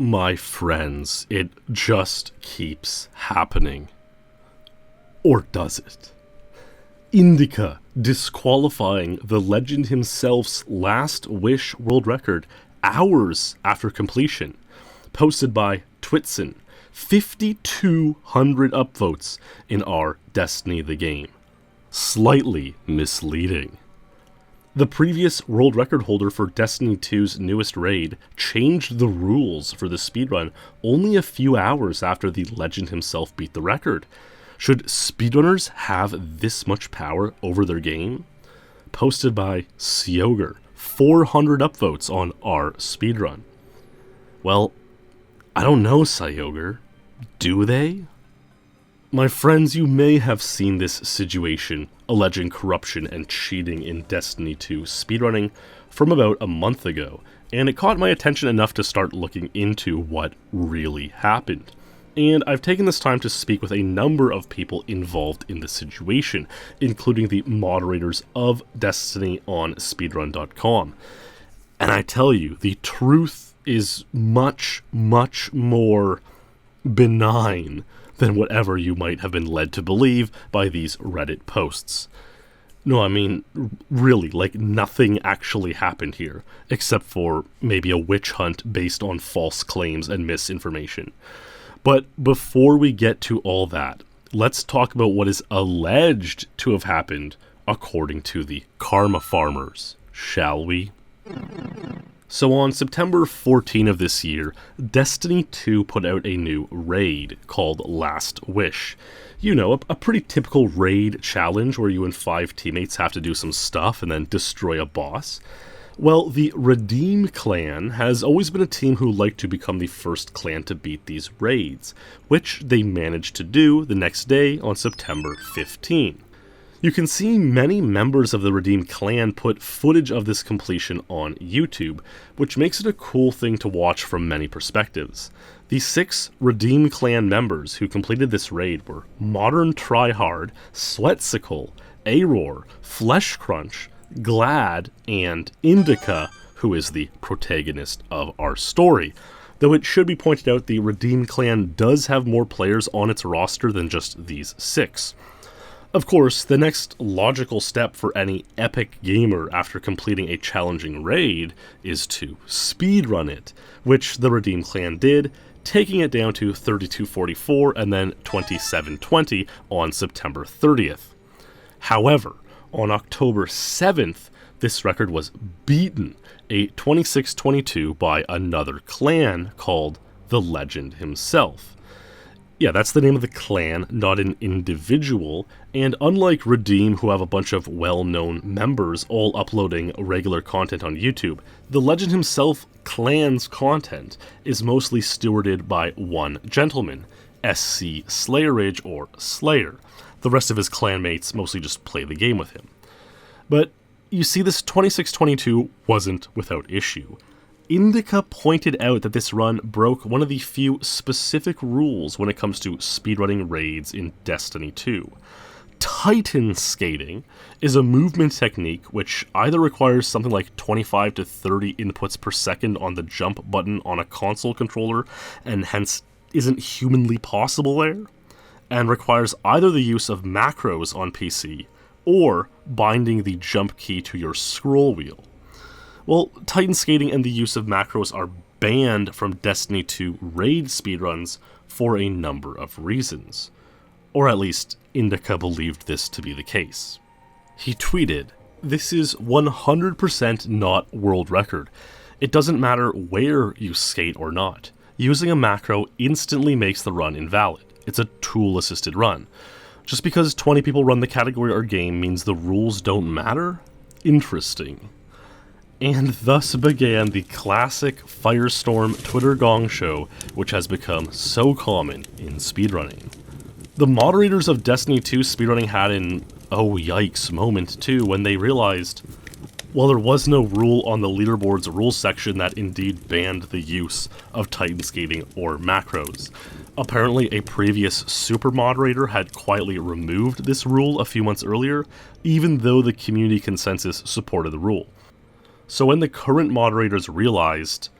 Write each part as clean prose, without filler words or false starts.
My friends, it just keeps happening. Or does it? Indica disqualifying the legend himself's last wish world record hours after completion. Posted by Twitson. 5,200 upvotes in our Destiny the game. Slightly misleading. The previous world record holder for Destiny 2's newest raid changed the rules for the speedrun only a few hours after the legend himself beat the record. Should speedrunners have this much power over their game? Posted by Sioger. 400 upvotes on our speedrun. Well, I don't know, Sioger. Do they? My friends, you may have seen this situation alleging corruption and cheating in Destiny 2 speedrunning from about a month ago, and it caught my attention enough to start looking into what really happened. And I've taken this time to speak with a number of people involved in the situation, including the moderators of Destiny on speedrun.com. And I tell you, the truth is much, much more benign than whatever you might have been led to believe by these Reddit posts. No, I mean, really, like nothing actually happened here, except for maybe a witch hunt based on false claims and misinformation. But before we get to all that, let's talk about what is alleged to have happened according to the Karma Farmers, shall we? So on September 14 of this year, Destiny 2 put out a new raid called Last Wish. You know, a pretty typical raid challenge where you and 5 teammates have to do some stuff and then destroy a boss. Well, the Redeem clan has always been a team who like to become the first clan to beat these raids, which they managed to do the next day on September 15. You can see many members of the Redeem clan put footage of this completion on YouTube, which makes it a cool thing to watch from many perspectives. The 6 Redeem clan members who completed this raid were Modern Tryhard, Sweatsicle, Auror, Flesh Crunch, Glad, and Indica, who is the protagonist of our story. Though it should be pointed out the Redeem clan does have more players on its roster than just these 6. Of course, the next logical step for any epic gamer after completing a challenging raid is to speedrun it, which the Redeem clan did, taking it down to 3244 and then 2720 on September 30th. However, on October 7th, this record was beaten, a 2622 by another clan called TheLegendHimself. Yeah, that's the name of the clan, not an individual, and unlike Redeem, who have a bunch of well-known members all uploading regular content on YouTube, the Legend Himself clan's content is mostly stewarded by one gentleman, SC Slayerage or Slayer. The rest of his clanmates mostly just play the game with him. But you see, this 2622 wasn't without issue. Indica pointed out that this run broke one of the few specific rules when it comes to speedrunning raids in Destiny 2. Titan skating is a movement technique which either requires something like 25 to 30 inputs per second on the jump button on a console controller and hence isn't humanly possible there, and requires either the use of macros on PC or binding the jump key to your scroll wheel. Well, Titan skating and the use of macros are banned from Destiny 2 raid speedruns for a number of reasons. Or at least, Indica believed this to be the case. He tweeted, "This is 100% not world record. It doesn't matter where you skate or not. Using a macro instantly makes the run invalid. It's a tool-assisted run. Just because 20 people run the category or game means the rules don't matter? Interesting." And thus began the classic Firestorm Twitter gong show, which has become so common in speedrunning. The moderators of Destiny 2 speedrunning had an oh yikes moment too when they realized, while there was no rule on the leaderboard's rules section that indeed banned the use of Titan skating or macros, apparently a previous super moderator had quietly removed this rule a few months earlier, even though the community consensus supported the rule. So when the current moderators realized,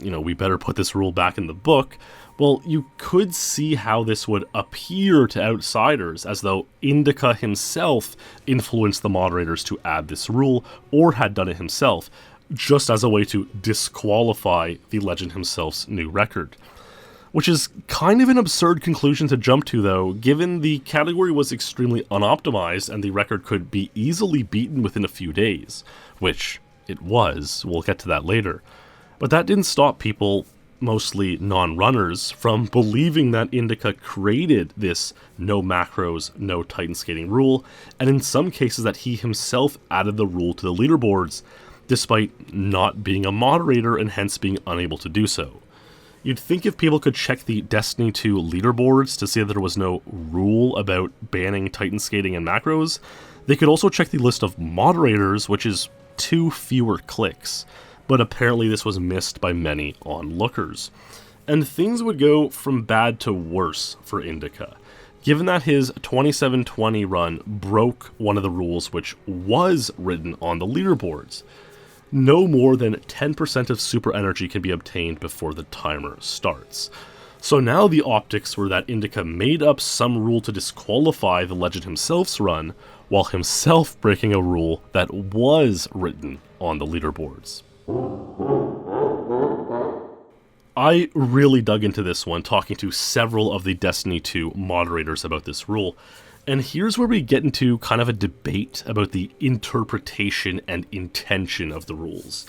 we better put this rule back in the book, well, you could see how this would appear to outsiders as though Indica himself influenced the moderators to add this rule, or had done it himself, just as a way to disqualify the Legend himself's new record. Which is kind of an absurd conclusion to jump to, though, given the category was extremely unoptimized and the record could be easily beaten within a few days, which it was. We'll get to that later. But that didn't stop people, mostly non-runners, from believing that Indica created this no macros, no Titan skating rule, and in some cases that he himself added the rule to the leaderboards, despite not being a moderator and hence being unable to do so. You'd think if people could check the Destiny 2 leaderboards to see that there was no rule about banning Titan skating and macros, they could also check the list of moderators, which is 2 fewer clicks, but apparently this was missed by many onlookers. And things would go from bad to worse for Indica, given that his 2720 run broke one of the rules which was written on the leaderboards. No more than 10% of super energy can be obtained before the timer starts. So now the optics were that Indica made up some rule to disqualify the Legend himself's run, while himself breaking a rule that was written on the leaderboards. I really dug into this one, talking to several of the Destiny 2 moderators about this rule. And here's where we get into kind of a debate about the interpretation and intention of the rules.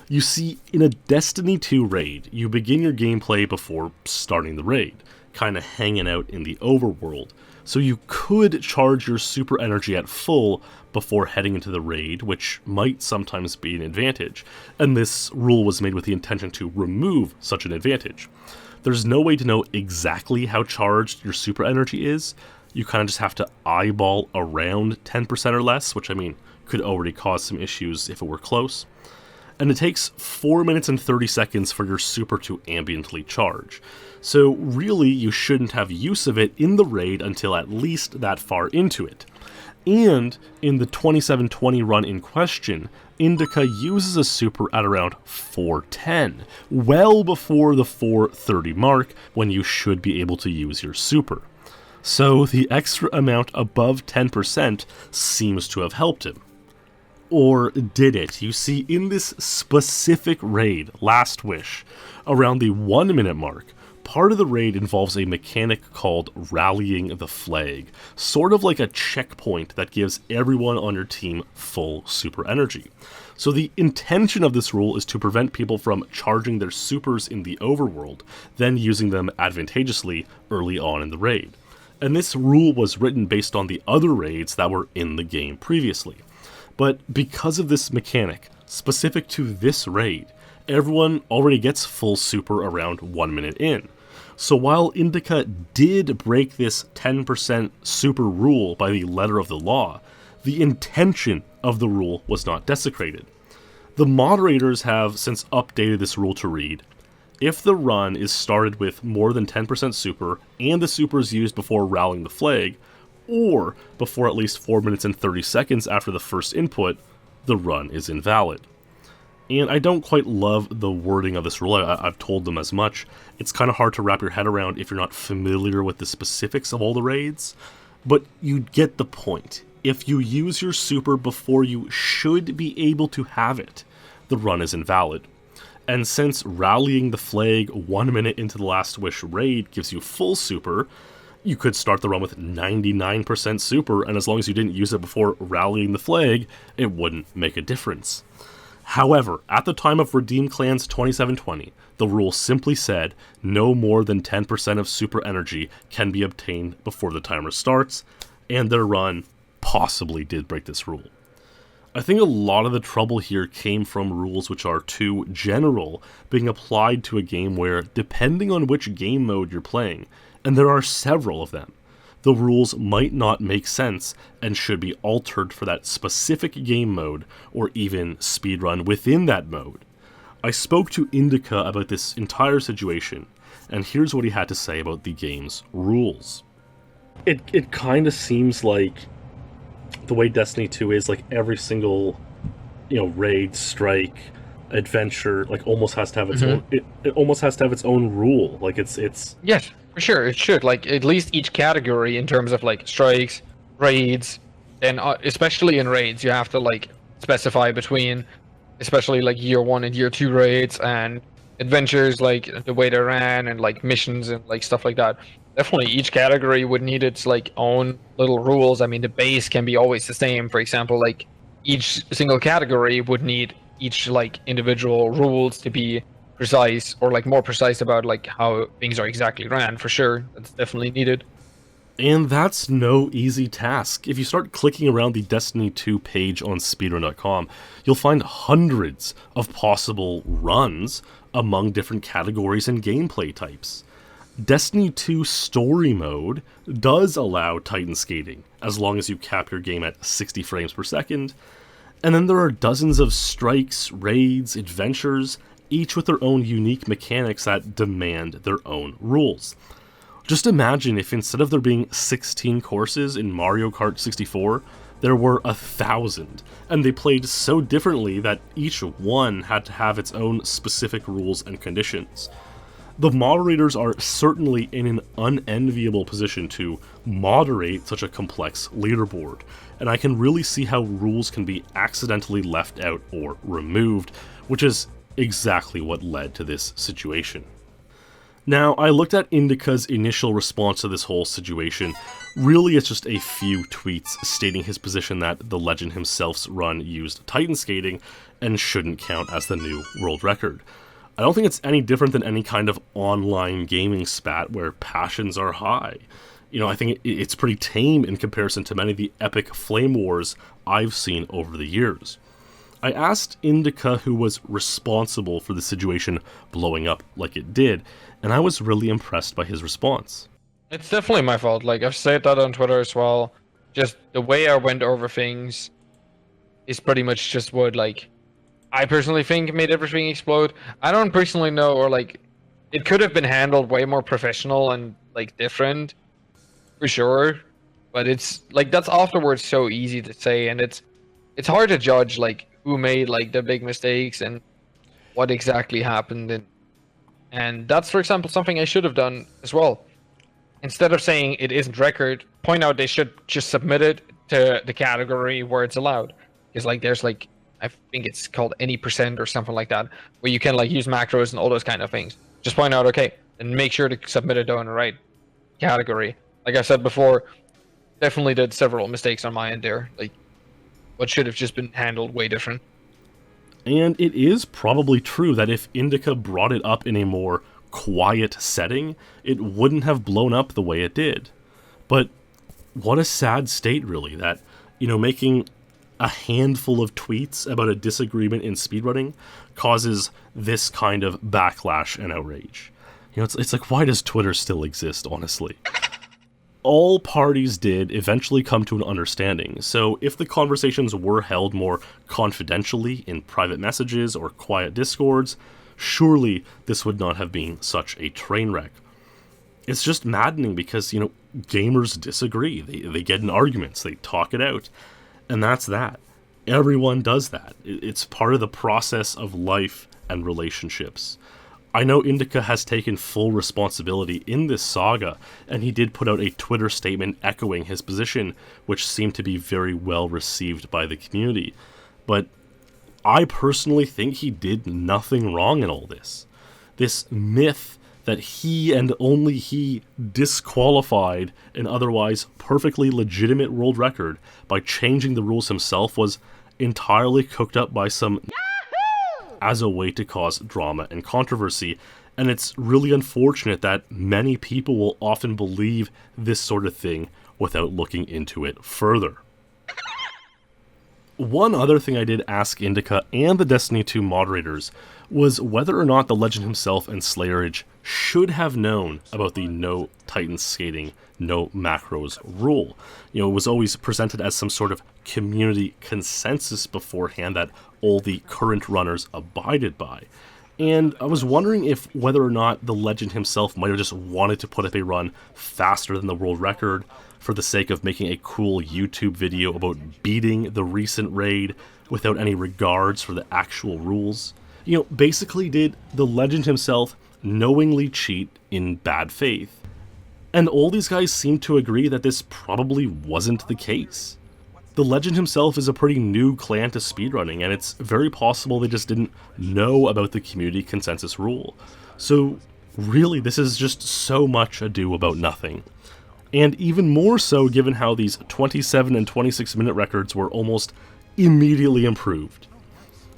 You see, in a Destiny 2 raid, you begin your gameplay before starting the raid, kind of hanging out in the overworld. So you could charge your super energy at full before heading into the raid, which might sometimes be an advantage. And this rule was made with the intention to remove such an advantage. There's no way to know exactly how charged your super energy is. You kind of just have to eyeball around 10% or less, which could already cause some issues if it were close. And it takes 4 minutes and 30 seconds for your super to ambiently charge. So really, you shouldn't have use of it in the raid until at least that far into it. And in the 2720 run in question, Indica uses a super at around 410, well before the 430 mark when you should be able to use your super. So the extra amount above 10% seems to have helped him. Or did it? You see, in this specific raid, Last Wish, around the 1 minute mark, part of the raid involves a mechanic called rallying the flag, sort of like a checkpoint that gives everyone on your team full super energy. So the intention of this rule is to prevent people from charging their supers in the overworld, then using them advantageously early on in the raid. And this rule was written based on the other raids that were in the game previously. But because of this mechanic, specific to this raid, everyone already gets full super around 1 minute in. So while Indica did break this 10% super rule by the letter of the law, the intention of the rule was not desecrated. The moderators have since updated this rule to read, if the run is started with more than 10% super, and the super is used before rallying the flag, or before at least 4 minutes and 30 seconds after the first input, the run is invalid. And I don't quite love the wording of this rule. I've told them as much. It's kind of hard to wrap your head around if you're not familiar with the specifics of all the raids, but you get the point. If you use your super before you should be able to have it, the run is invalid. And since rallying the flag 1 minute into the Last Wish raid gives you full super, you could start the run with 99% super, and as long as you didn't use it before rallying the flag, it wouldn't make a difference. However, at the time of Redeem Clan's 2720, the rule simply said no more than 10% of super energy can be obtained before the timer starts, and their run possibly did break this rule. I think a lot of the trouble here came from rules which are too general being applied to a game where, depending on which game mode you're playing, and there are several of them, the rules might not make sense and should be altered for that specific game mode or even speedrun within that mode. I spoke to Indica about this entire situation, and here's what he had to say about the game's rules. It kind of seems like the way Destiny 2 is, like every single, raid, strike, adventure like almost has to have its Hmm. own. It almost has to have its own rule. Like it's Yes, for sure, it should. Like, at least each category in terms of like strikes, raids, and especially in raids, you have to like specify between, especially like year one and year two raids and adventures, like the way they ran and like missions and like stuff like that. Definitely, each category would need its like own little rules. I mean, the base can be always the same. For example, like each single category would need each like individual rules to be precise, or like more precise about like how things are exactly ran. For sure, that's definitely needed. And that's no easy task. If you start clicking around the Destiny 2 page on speedrun.com, you'll find hundreds of possible runs among different categories and gameplay types. Destiny 2 Story Mode does allow Titan skating, as long as you cap your game at 60 frames per second. And then there are dozens of strikes, raids, adventures, each with their own unique mechanics that demand their own rules. Just imagine if instead of there being 16 courses in Mario Kart 64, there were 1,000, and they played so differently that each one had to have its own specific rules and conditions. The moderators are certainly in an unenviable position to moderate such a complex leaderboard, and I can really see how rules can be accidentally left out or removed, which is exactly what led to this situation. Now, I looked at Indica's initial response to this whole situation. Really, it's just a few tweets stating his position that the Legend himself's run used Titan skating and shouldn't count as the new world record. I don't think it's any different than any kind of online gaming spat where passions are high. I think it's pretty tame in comparison to many of the epic flame wars I've seen over the years. I asked Indica who was responsible for the situation blowing up like it did, and I was really impressed by his response. It's definitely my fault. Like, I've said that on Twitter as well. Just the way I went over things is pretty much just what, like, I personally think made everything explode. I don't personally know, or like, it could have been handled way more professional and like different, for sure. But it's like, that's afterwards so easy to say, and it's hard to judge like who made like the big mistakes and what exactly happened. And that's, for example, something I should have done as well. Instead of saying it isn't record, point out they should just submit it to the category where it's allowed. Because like there's like, I think it's called any percent or something like that, where you can like use macros and all those kind of things. Just point out, okay, and make sure to submit it down the right category. Like I said before, definitely did several mistakes on my end there. Like, what should have just been handled way different. And it is probably true that if Indica brought it up in a more quiet setting, it wouldn't have blown up the way it did. But what a sad state, really, that, making a handful of tweets about a disagreement in speedrunning causes this kind of backlash and outrage. It's like, why does Twitter still exist, honestly? All parties did eventually come to an understanding, so if the conversations were held more confidentially in private messages or quiet discords, surely this would not have been such a train wreck. It's just maddening because, gamers disagree. They get in arguments, they talk it out, and that's that. Everyone does that. It's part of the process of life and relationships. I know Indica has taken full responsibility in this saga, and he did put out a Twitter statement echoing his position, which seemed to be very well received by the community. But I personally think he did nothing wrong in all this. This myth that he and only he disqualified an otherwise perfectly legitimate world record by changing the rules himself was entirely cooked up by some as a way to cause drama and controversy, and it's really unfortunate that many people will often believe this sort of thing without looking into it further. One other thing I did ask Indica and the Destiny 2 moderators was whether or not the Legend himself and Slayerage should have known about the no Titan skating, no macros rule. It was always presented as some sort of community consensus beforehand that all the current runners abided by. And I was wondering if whether or not the Legend himself might have just wanted to put up a run faster than the world record for the sake of making a cool YouTube video about beating the recent raid without any regards for the actual rules. Basically did the legend himself knowingly cheat in bad faith? And all these guys seem to agree that this probably wasn't the case. The legend himself is a pretty new clan to speedrunning, and it's very possible they just didn't know about the community consensus rule. So really, this is just so much ado about nothing. And even more so given how these 27 and 26 minute records were almost immediately improved.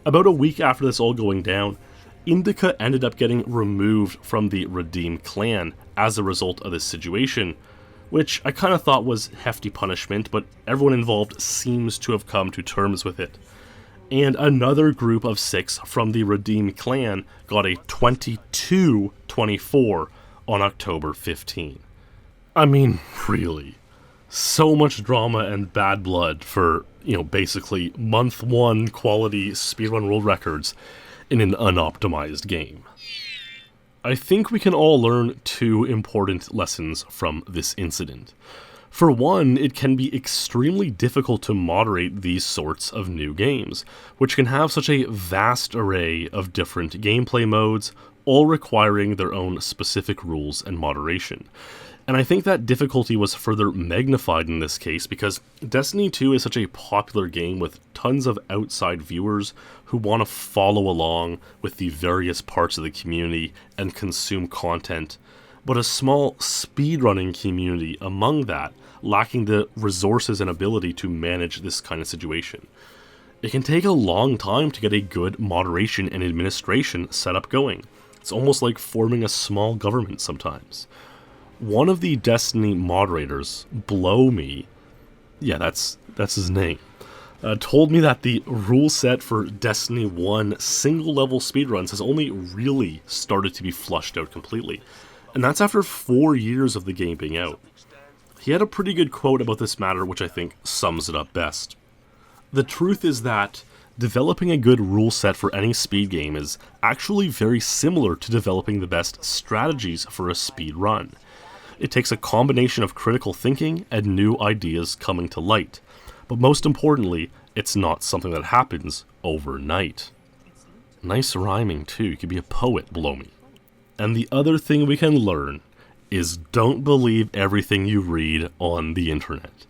About a week after this all going down, Indica ended up getting removed from the Redeem clan as a result of this situation, which I kind of thought was hefty punishment, but everyone involved seems to have come to terms with it. And another group of 6 from the Redeem clan got a 22-24 on October 15. I mean, really. So much drama and bad blood for, basically month 1 quality speedrun world records in an unoptimized game. I think we can all learn 2 important lessons from this incident. For one, it can be extremely difficult to moderate these sorts of new games, which can have such a vast array of different gameplay modes, all requiring their own specific rules and moderation. And I think that difficulty was further magnified in this case because Destiny 2 is such a popular game with tons of outside viewers who want to follow along with the various parts of the community and consume content, but a small speedrunning community among that, lacking the resources and ability to manage this kind of situation. It can take a long time to get a good moderation and administration setup going. It's almost like forming a small government sometimes. One of the Destiny moderators, Blow Me, yeah, that's his name, told me that the rule set for Destiny 1 single-level speedruns has only really started to be flushed out completely, and that's after 4 years of the game being out. He had a pretty good quote about this matter which I think sums it up best. The truth is that developing a good rule set for any speed game is actually very similar to developing the best strategies for a speed run. It takes a combination of critical thinking and new ideas coming to light. But most importantly, it's not something that happens overnight. Nice rhyming too, you could be a poet, Blow Me. And the other thing we can learn is don't believe everything you read on the internet.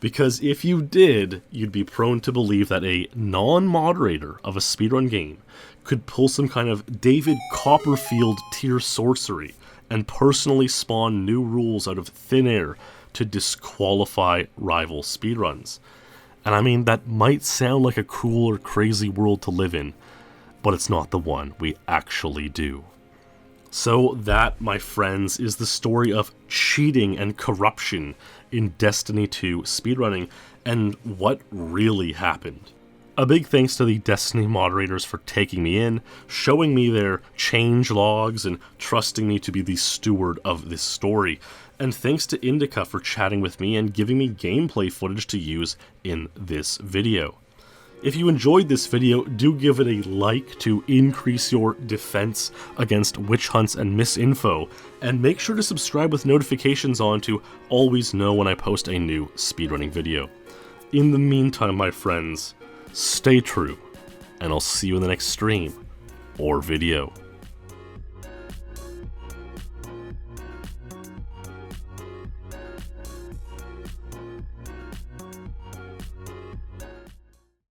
Because if you did, you'd be prone to believe that a non-moderator of a speedrun game could pull some kind of David Copperfield tier sorcery and personally spawn new rules out of thin air to disqualify rival speedruns. And I mean, that might sound like a cool or crazy world to live in, but it's not the one we actually do. So that, my friends, is the story of cheating and corruption in Destiny 2 speedrunning, and what really happened. A big thanks to the Destiny moderators for taking me in, showing me their change logs, and trusting me to be the steward of this story. And thanks to Indica for chatting with me and giving me gameplay footage to use in this video. If you enjoyed this video, do give it a like to increase your defense against witch hunts and misinfo, and make sure to subscribe with notifications on to always know when I post a new speedrunning video. In the meantime, my friends, stay true, and I'll see you in the next stream or video.